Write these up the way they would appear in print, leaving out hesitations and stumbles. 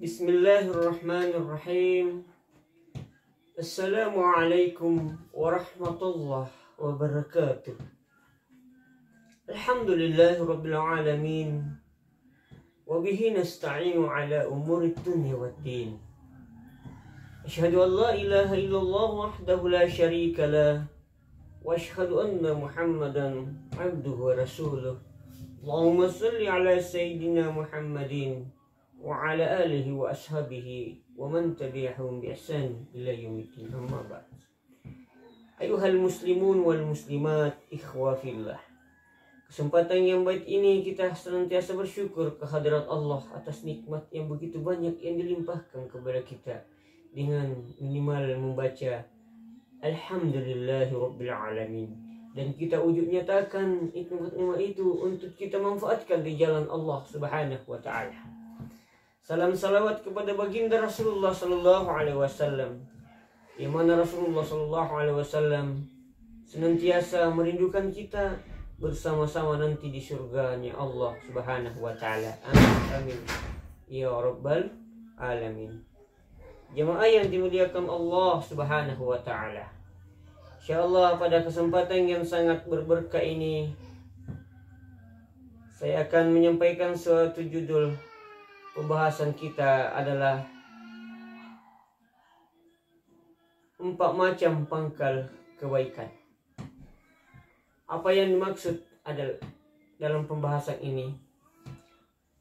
Bismillahirrahmanirrahim. Assalamualaikum warahmatullahi wabarakatuh. Alhamdulillahirabbil alamin. Wa bihi nasta'inu ala umuri dunya waddin. Asyhadu an la ilaha illallah wahdahu la syarika lah wa asyhadu anna Muhammadan abduhu wa rasuluh. Allahumma shalli ala sayyidina Muhammadin wa ala alihi wa ashabihi wa man tabi'ahum bi ihsan ila yaumiddin. Amma ba'd. Ayuhal muslimun wal muslimat, ikhwa fillah. Kesempatan yang baik ini kita senantiasa bersyukur kehadirat Allah atas nikmat yang begitu banyak yang dilimpahkan kepada kita dengan minimal membaca Alhamdulillahirabbil alamin, dan kita wujud nyatakan nikmat-nikmat itu untuk kita manfaatkan di jalan Allah Subhanahu wa taala. Salam salawat kepada baginda Rasulullah sallallahu alaihi wasallam, yang mana Rasulullah sallallahu alaihi wasallam senantiasa merindukan kita bersama-sama nanti di surganya Allah Subhanahu wa taala. Amin amin ya rabbal alamin. Jemaah yang dimuliakan Allah Subhanahu wa taala, insyaallah pada kesempatan yang sangat berberkah ini saya akan menyampaikan suatu judul. Pembahasan kita adalah 4 macam pangkal kebaikan. Apa yang dimaksud adalah dalam pembahasan ini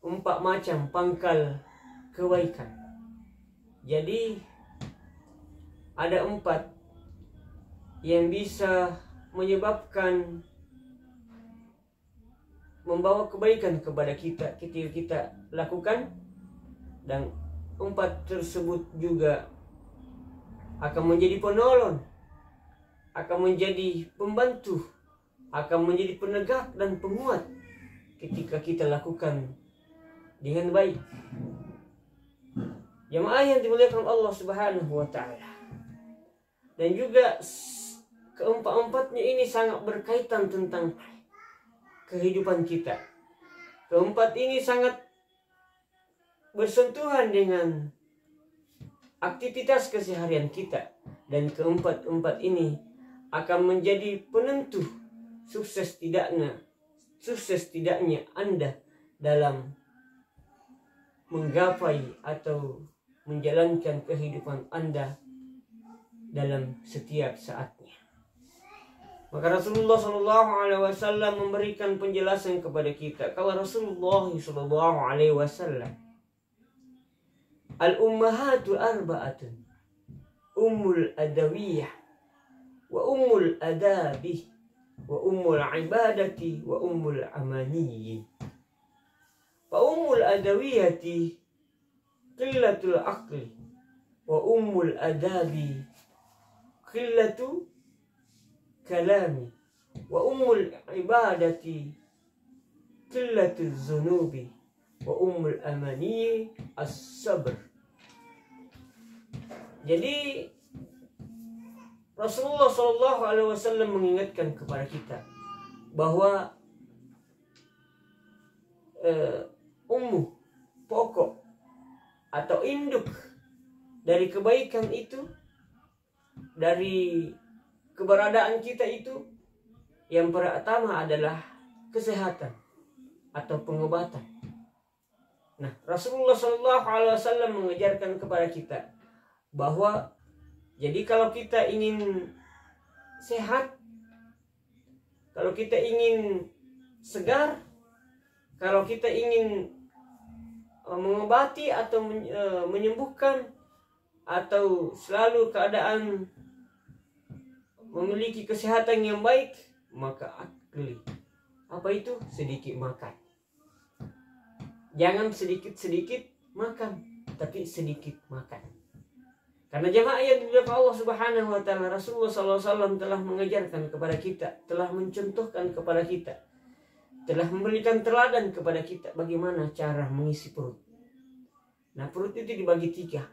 4 macam pangkal kebaikan. Jadi ada 4 yang bisa menyebabkan membawa kebaikan kepada kita ketika kita lakukan, dan 4 tersebut juga akan menjadi penolong, akan menjadi pembantu, akan menjadi penegak dan penguat ketika kita lakukan dengan baik. Jemaah yang dimuliakan Allah Subhanahu wa taala. Dan juga keempat-empatnya ini sangat berkaitan tentang kehidupan kita. Keempat ini sangat bersentuhan dengan aktivitas keseharian kita, dan keempat-empat ini akan menjadi penentu sukses tidaknya Anda dalam menggapai atau menjalankan kehidupan Anda dalam setiap saatnya. Maka Rasulullah Shallallahu Alaihi Wasallam memberikan penjelasan kepada kita. Kalau Rasulullah Shallallahu Alaihi Wasallam, al-ummahatu arba'atun, ummul adawiyah, wa ummul adabi, wa ummul ibadati, wa ummul amaniyyi. Fa ummul adawiyati qillatul aqli, wa ummul adabi qillatu kalami, wa ummul ibadati qillatul zunubi, wa ummul amani as-sabr. Jadi Rasulullah Shallallahu Alaihi Wasallam mengingatkan kepada kita bahwa pokok atau induk dari kebaikan itu, dari keberadaan kita itu, yang pertama adalah kesehatan atau pengobatan. Nah, Rasulullah Shallallahu Alaihi Wasallam mengajarkan kepada kita bahwa jadi kalau kita ingin sehat, kalau kita ingin segar, kalau kita ingin mengobati atau menyembuhkan atau selalu keadaan memiliki kesehatan yang baik, maka akli. Apa itu? Sedikit makan. Jangan sedikit-sedikit makan, tapi sedikit makan. Karena jemaah yang dimuliakan Allah Subhanahu wa taala, Rasulullah SAW telah mengajarkan kepada kita, telah mencontohkan kepada kita, telah memberikan teladan kepada kita bagaimana cara mengisi perut. Nah, perut itu dibagi 3.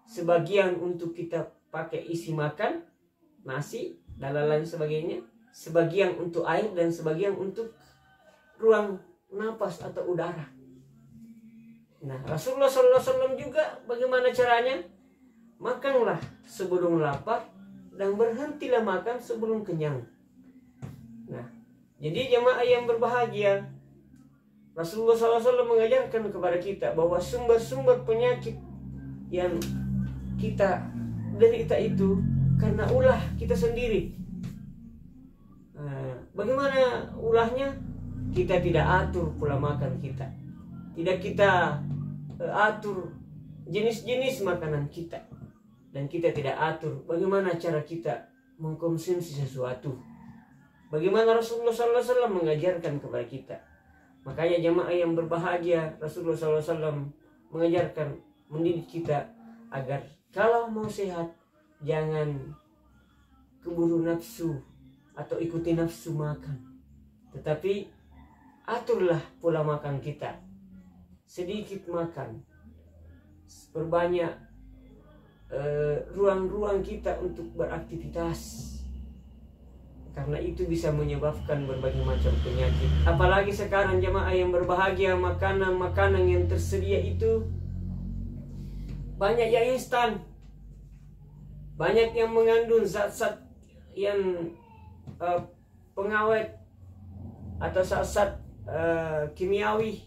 Sebagian untuk kita pakai isi makan, nasi, dan lain sebagainya. Sebagian untuk air, dan sebagian untuk ruang napas atau udara. Nah, Rasulullah SAW juga bagaimana caranya? Makanlah sebelum lapar dan berhentilah makan sebelum kenyang. Nah, jadi jemaah yang berbahagia, Rasulullah SAW mengajarkan kepada kita bahwa sumber-sumber penyakit yang kita derita itu karena ulah kita sendiri. Bagaimana ulahnya? Kita tidak atur pola makan kita. Tidak kita atur jenis-jenis makanan kita. Dan kita tidak atur bagaimana cara kita mengkonsumsi sesuatu. Bagaimana Rasulullah SAW mengajarkan kepada kita. Makanya jemaah yang berbahagia, Rasulullah SAW mengajarkan, mendidik kita agar kalau mau sehat, jangan keburu nafsu atau ikuti nafsu makan. Tetapi aturlah pola makan kita. Sedikit makan, perbanyak ruang-ruang kita untuk beraktivitas, karena itu bisa menyebabkan berbagai macam penyakit. Apalagi sekarang jemaah yang berbahagia, makanan-makanan yang tersedia itu banyak yang instan, banyak yang mengandung zat-zat yang pengawet atau zat-zat kimiawi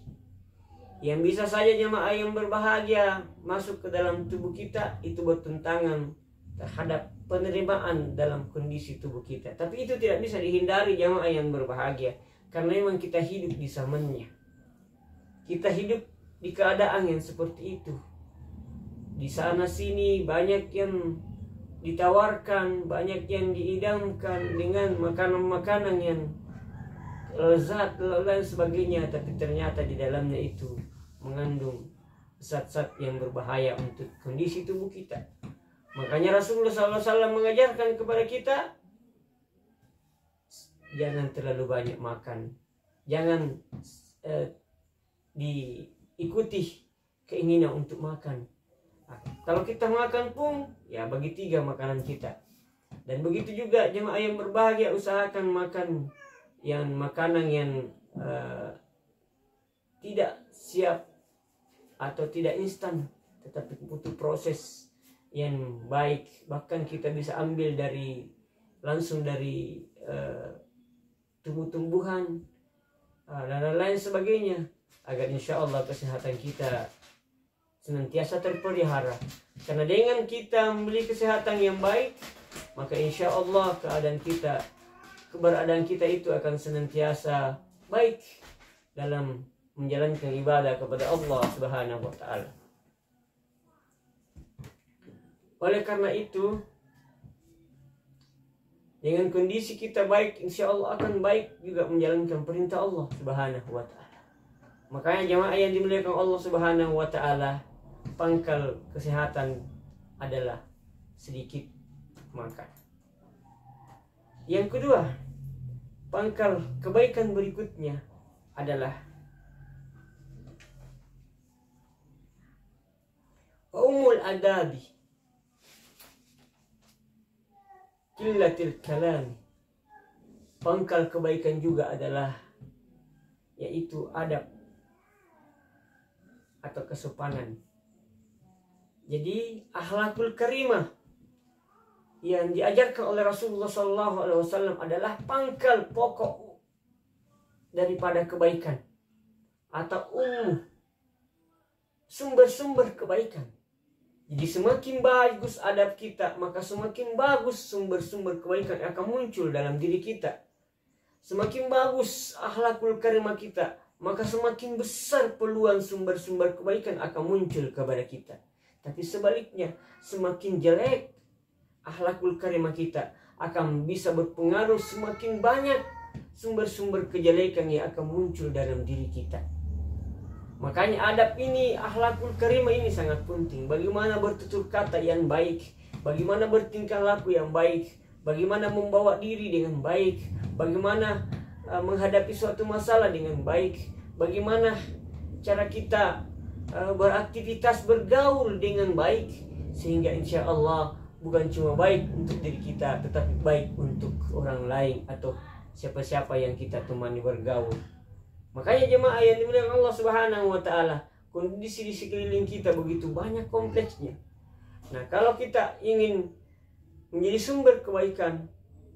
yang bisa saja jemaah yang berbahagia masuk ke dalam tubuh kita, itu bertentangan terhadap penerimaan dalam kondisi tubuh kita. Tapi itu tidak bisa dihindari jemaah yang berbahagia, karena memang kita hidup di zamannya. Kita hidup di keadaan yang seperti itu. Di sana sini banyak yang ditawarkan, banyak yang diidamkan dengan makanan-makanan yang lezat dan lain sebagainya, tapi ternyata di dalamnya itu mengandung zat-zat yang berbahaya untuk kondisi tubuh kita. Makanya Rasulullah SAW mengajarkan kepada kita, jangan terlalu banyak makan, jangan diikuti keinginan untuk makan. Kalau kita makan pun, ya bagi 3 makanan kita. Dan begitu juga jemaah yang berbahagia, usahakan makan makanan yang tidak siap atau tidak instan, tetapi butuh proses yang baik. Bahkan kita bisa ambil langsung dari tumbuh-tumbuhan dan lain sebagainya, agar insya Allah kesehatan kita senantiasa terpelihara. Karena dengan kita membeli kesehatan yang baik, maka insya Allah keberadaan kita itu akan senantiasa baik dalam menjalankan ibadah kepada Allah Subhanahu wa Ta'ala. Oleh karena itu, dengan kondisi kita baik, insya Allah akan baik juga menjalankan perintah Allah Subhanahu wa Ta'ala. Makanya jemaah yang dimuliakan Allah Subhanahu wa Ta'ala, pangkal kesehatan adalah sedikit makan. Yang kedua, pangkal kebaikan berikutnya adalah umul adabi qillatil kalam. Pangkal kebaikan juga adalah yaitu adab atau kesopanan. Jadi akhlakul karimah yang diajarkan oleh Rasulullah SAW adalah pangkal pokok daripada kebaikan atau sumber-sumber kebaikan. Jadi semakin bagus adab kita, maka semakin bagus sumber-sumber kebaikan yang akan muncul dalam diri kita. Semakin bagus akhlakul karimah kita, maka semakin besar peluang sumber-sumber kebaikan akan muncul kepada kita. Tapi sebaliknya, semakin jelek akhlakul karimah kita, akan bisa berpengaruh semakin banyak sumber-sumber kejelekan yang akan muncul dalam diri kita. Makanya adab ini, akhlakul karimah ini sangat penting. Bagaimana bertutur kata yang baik, bagaimana bertingkah laku yang baik, bagaimana membawa diri dengan baik, bagaimana menghadapi suatu masalah dengan baik, bagaimana cara kita beraktivitas, bergaul dengan baik, sehingga insya Allah bukan cuma baik untuk diri kita, tetapi baik untuk orang lain atau siapa-siapa yang kita temani bergaul. Makanya jemaah yang dimuliakan Allah Subhanahu wa Ta'ala, kondisi di sekeliling kita begitu banyak kompleksnya. Nah, kalau kita ingin menjadi sumber kebaikan,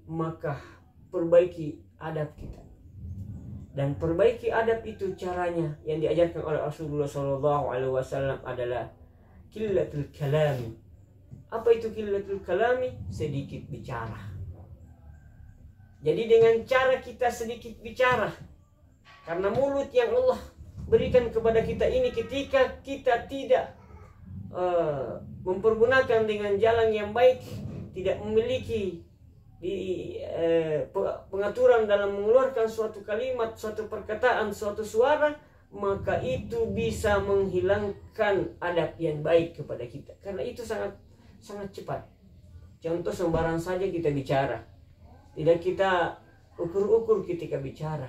maka perbaiki adab kita. Dan perbaiki adab itu caranya yang diajarkan oleh Rasulullah SAW adalah qillatul kalami. Apa itu qillatul kalami? Sedikit bicara. Jadi dengan cara kita sedikit bicara, karena mulut yang Allah berikan kepada kita ini, ketika kita tidak mempergunakan dengan jalan yang baik, tidak memiliki pengaturan dalam mengeluarkan suatu kalimat, suatu perkataan, suatu suara, maka itu bisa menghilangkan adab yang baik kepada kita. Karena itu sangat cepat. Contoh, sembarang saja kita bicara, tidak kita ukur-ukur ketika bicara,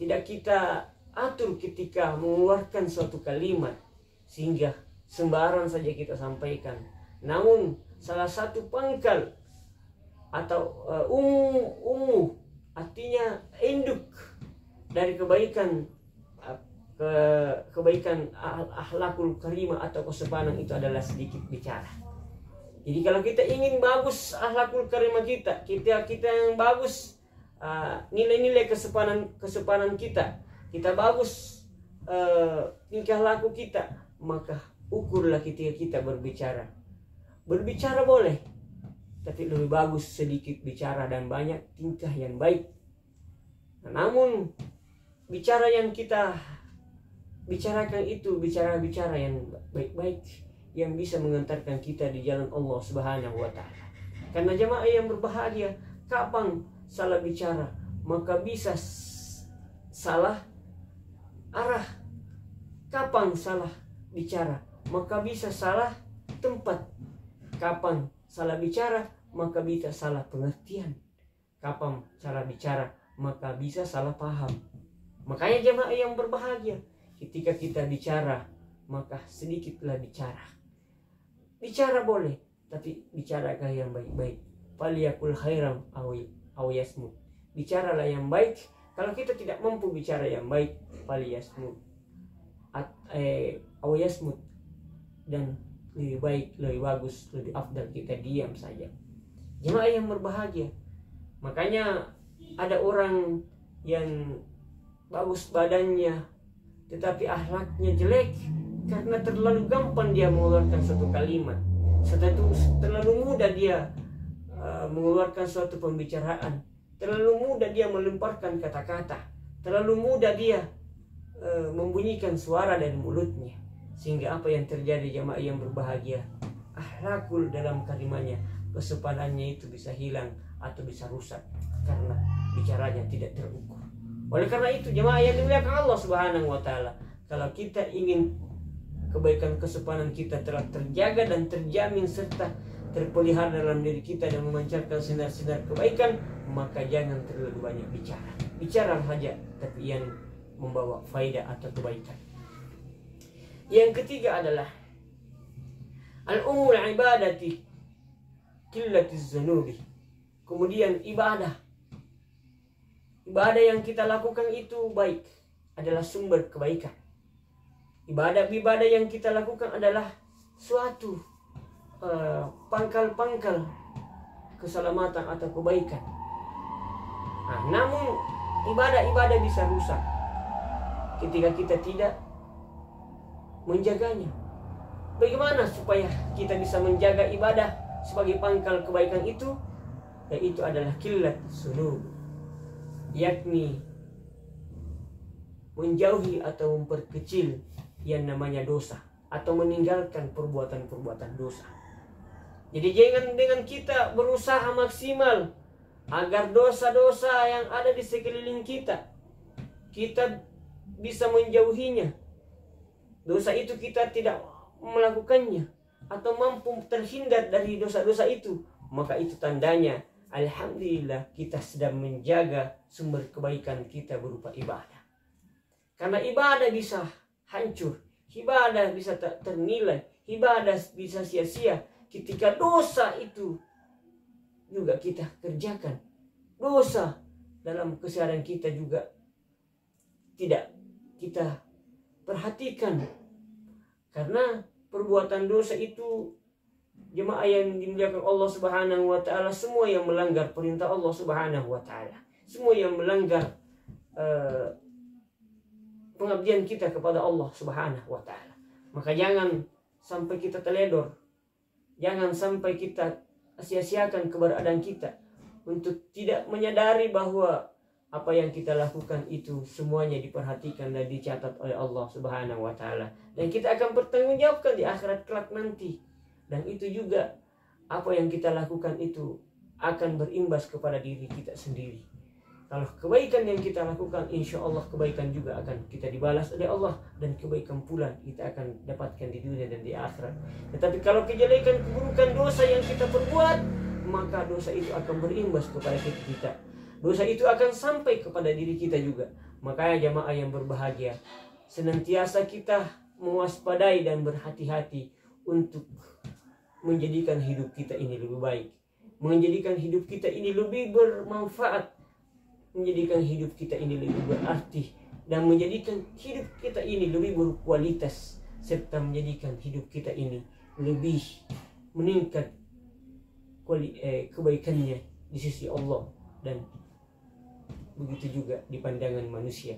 tidak kita atur ketika mengeluarkan suatu kalimat, sehingga sembarang saja kita sampaikan. Namun salah satu pangkal atau artinya induk dari kebaikan akhlakul karimah atau kesopanan itu adalah sedikit bicara. Jadi kalau kita ingin bagus akhlakul karimah kita yang bagus, nilai-nilai kesopanan kita bagus, tingkah laku kita, maka ukurlah ketika kita berbicara. Berbicara boleh, tapi lebih bagus sedikit bicara dan banyak tingkah yang baik. Namun bicara yang kita bicarakan itu bicara-bicara yang baik-baik, yang bisa mengantarkan kita di jalan Allah Subhanahu wa Ta'ala. Karena jemaah yang berbahagia, kapan salah bicara maka bisa salah arah. Kapan salah bicara maka bisa salah tempat. Kapan salah bicara maka bisa salah pengertian. Kapan salah bicara maka bisa salah paham. Makanya jemaah yang berbahagia, ketika kita bicara maka sedikitlah bicara. Bicara boleh, tapi bicarakan yang baik-baik. Faliyakul khairam aw yasmut. Bicaralah yang baik. Kalau kita tidak mampu bicara yang baik, faliyasmut aw yasmut, dan lebih baik, lebih bagus, lebih afdal kita diam saja. Jemaah yang berbahagia, makanya ada orang yang bagus badannya tetapi akhlaknya jelek, karena terlalu gampang dia mengeluarkan suatu kalimat, terlalu mudah dia mengeluarkan suatu pembicaraan, terlalu mudah dia melemparkan kata-kata, terlalu mudah dia membunyikan suara dari mulutnya. Sehingga apa yang terjadi jemaah yang berbahagia, akhlakul dalam kalimatnya, kesopanannya itu bisa hilang atau bisa rusak karena bicaranya tidak terukur. Oleh karena itu jemaah yang dimuliakan Allah Subhanahu wa Ta'ala, kalau kita ingin kebaikan kesopanan kita telah terjaga dan terjamin serta terpelihara dalam diri kita dan memancarkan sinar-sinar kebaikan, maka jangan terlalu banyak bicara. Bicara saja tapi yang membawa faedah atau kebaikan. Yang ketiga adalah al-umul ibadati qillatiz zunubi. Kemudian ibadah yang kita lakukan itu baik, adalah sumber kebaikan. Ibadah yang kita lakukan adalah suatu pangkal-pangkal keselamatan atau kebaikan. Nah, namun ibadah bisa rusak ketika kita tidak menjaganya. Bagaimana supaya kita bisa menjaga ibadah sebagai pangkal kebaikan itu? Yaitu adalah qillat sunub, yakni menjauhi atau memperkecil yang namanya dosa, atau meninggalkan perbuatan-perbuatan dosa. Jadi jangan dengan kita berusaha maksimal agar dosa-dosa yang ada di sekeliling kita bisa menjauhinya. Dosa itu kita tidak melakukannya atau mampu terhindar dari dosa-dosa itu, maka itu tandanya alhamdulillah kita sedang menjaga sumber kebaikan kita berupa ibadah. Karena ibadah bisa hancur, ibadah bisa ternilai, ibadah bisa sia-sia ketika dosa itu juga kita kerjakan. Dosa dalam keseharian kita juga tidak kita perhatikan, Karena perbuatan dosa itu, jemaah yang dimuliakan Allah Subhanahu wa taala, semua yang melanggar perintah Allah Subhanahu wa taala, semua yang melanggar pengabdian kita kepada Allah Subhanahu wa taala. Maka jangan sampai kita teledor, jangan sampai kita sia-siakan keberadaan kita untuk tidak menyadari bahwa apa yang kita lakukan itu semuanya diperhatikan dan dicatat oleh Allah Subhanahu wa taala, dan kita akan bertanggungjawabkan di akhirat kelak nanti. Dan itu juga apa yang kita lakukan itu akan berimbas kepada diri kita sendiri. Kalau kebaikan yang kita lakukan, insya Allah kebaikan juga akan kita dibalas oleh Allah, dan kebaikan pula kita akan dapatkan di dunia dan di akhirat. Tetapi kalau kejelekan, keburukan, dosa yang kita perbuat, maka dosa itu akan berimbas kepada kita. Dosa itu akan sampai kepada diri kita juga. Makanya jamaah yang berbahagia, senantiasa kita mewaspadai dan berhati-hati untuk menjadikan hidup kita ini lebih baik, menjadikan hidup kita ini lebih bermanfaat, menjadikan hidup kita ini lebih berarti, dan menjadikan hidup kita ini lebih berkualitas, serta menjadikan hidup kita ini lebih meningkat kebaikannya di sisi Allah, dan begitu juga di pandangan manusia.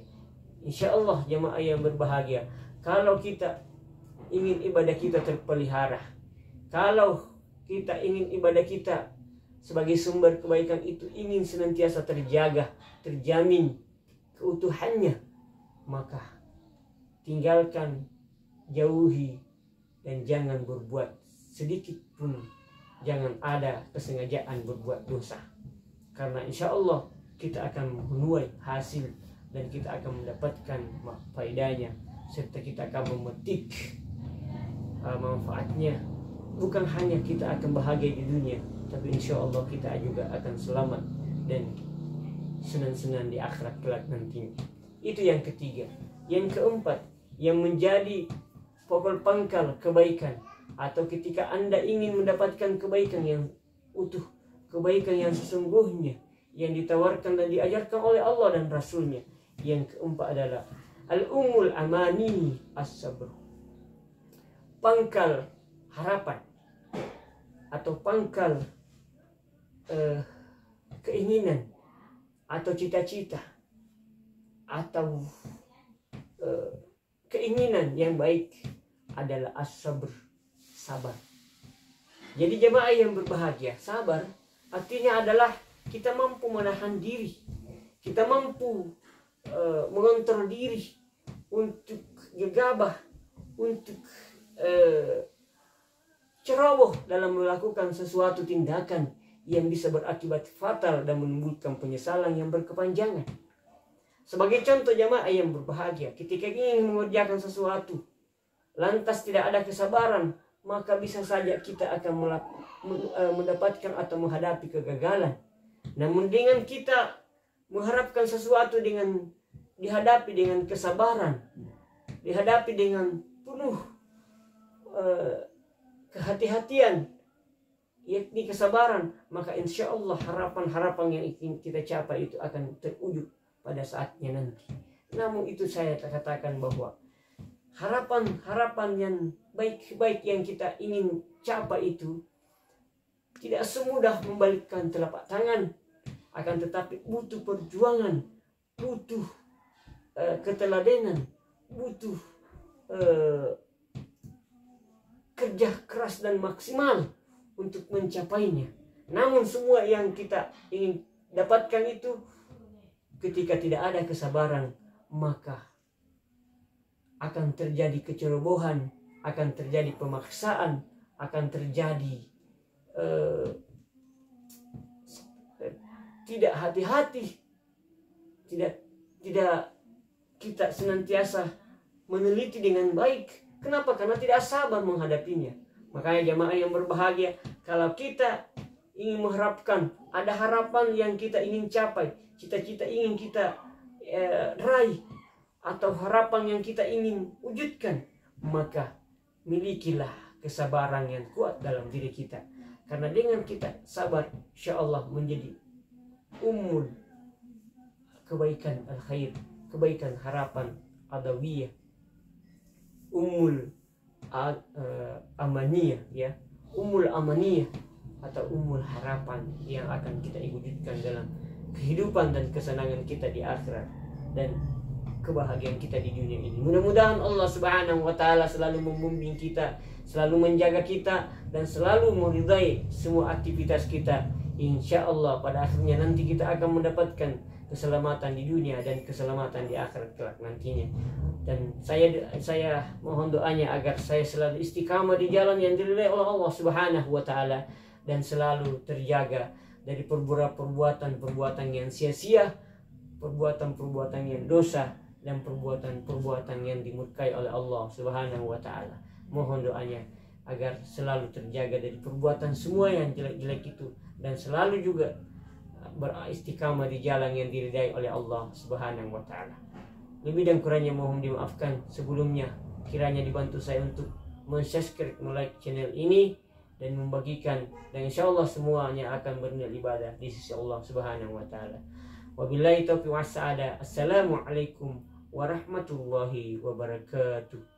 Insya Allah jamaah yang berbahagia, kalau kita ingin ibadah kita terpelihara, kalau kita ingin ibadah kita sebagai sumber kebaikan itu ingin senantiasa terjaga, terjamin keutuhannya, maka tinggalkan, jauhi, dan jangan berbuat sedikit pun, jangan ada kesengajaan berbuat dosa. Karena insya Allah kita akan menuai hasil, dan kita akan mendapatkan faedahnya, serta kita akan memetik manfaatnya. Bukan hanya kita akan bahagia di dunia, tapi insya Allah kita juga akan selamat dan senang-senang di akhirat kelak nantinya. Itu yang ketiga. Yang keempat, yang menjadi pokok pangkal kebaikan, atau ketika Anda ingin mendapatkan kebaikan yang utuh, kebaikan yang sesungguhnya, yang ditawarkan dan diajarkan oleh Allah dan Rasulnya, yang keempat adalah al-umul amani as-sabr, pangkal harapan atau pangkal keinginan atau cita-cita atau keinginan yang baik adalah as-sabr, sabar. Jadi jemaah yang berbahagia, sabar artinya adalah kita mampu menahan diri, kita mampu mengontrol diri untuk gegabah, untuk ceroboh dalam melakukan sesuatu tindakan yang bisa berakibat fatal dan menimbulkan penyesalan yang berkepanjangan. Sebagai contoh jamaah yang berbahagia, ketika ingin mengerjakan sesuatu lantas tidak ada kesabaran, maka bisa saja kita akan mendapatkan atau menghadapi kegagalan. Namun dengan kita mengharapkan sesuatu dengan dihadapi dengan kesabaran, dihadapi dengan penuh kehati-hatian, yakni kesabaran, maka insya Allah harapan-harapan yang ingin kita capai itu akan terwujud pada saatnya nanti. Namun itu saya katakan bahwa harapan-harapan yang baik-baik yang kita ingin capai itu tidak semudah membalikkan telapak tangan, akan tetapi butuh perjuangan, butuh keteladenan, butuh kerja keras dan maksimal untuk mencapainya. Namun semua yang kita ingin dapatkan itu ketika tidak ada kesabaran, maka akan terjadi kecerobohan, akan terjadi pemaksaan, akan terjadi tidak hati-hati, tidak kita senantiasa meneliti dengan baik. Kenapa? Karena tidak sabar menghadapinya. Makanya jamaah yang berbahagia, kalau kita ingin mengharapkan, ada harapan yang kita ingin capai, cita-cita ingin kita raih, atau harapan yang kita ingin wujudkan, maka milikilah kesabaran yang kuat dalam diri kita. Karena dengan kita sabar, insya Allah menjadi ummul kebaikan al-khair, kebaikan harapan adawiyah, ummul amaniyah ya, umul amaniyah atau umul harapan yang akan kita wujudkan dalam kehidupan dan kesenangan kita di akhirat dan kebahagiaan kita di dunia ini. Mudah-mudahan Allah Subhanahu wa taala selalu membimbing kita, selalu menjaga kita, dan selalu meridai semua aktivitas kita. Insya Allah pada akhirnya nanti kita akan mendapatkan keselamatan di dunia dan keselamatan di akhirat kelak nantinya. Dan saya mohon doanya agar saya selalu istiqamah di jalan yang diridai oleh Allah Subhanahu wa taala, dan selalu terjaga dari perbuatan-perbuatan yang sia-sia, perbuatan-perbuatan yang dosa, dan perbuatan-perbuatan yang dimurkai oleh Allah Subhanahu wa taala. Mohon doanya agar selalu terjaga dari perbuatan semua yang jelek-jelek itu, dan selalu juga beristiqamah di jalan yang diridai oleh Allah Subhanahu wa taala. Lebih dan kurangnya mohon dimaafkan sebelumnya. Kiranya dibantu saya untuk men-subscribe, like channel ini dan membagikan, dan insyaallah semuanya akan bernilai ibadah di sisi Allah Subhanahu wa taala. Wabillahi taufiq was sa'adah. Assalamualaikum warahmatullahi wabarakatuh.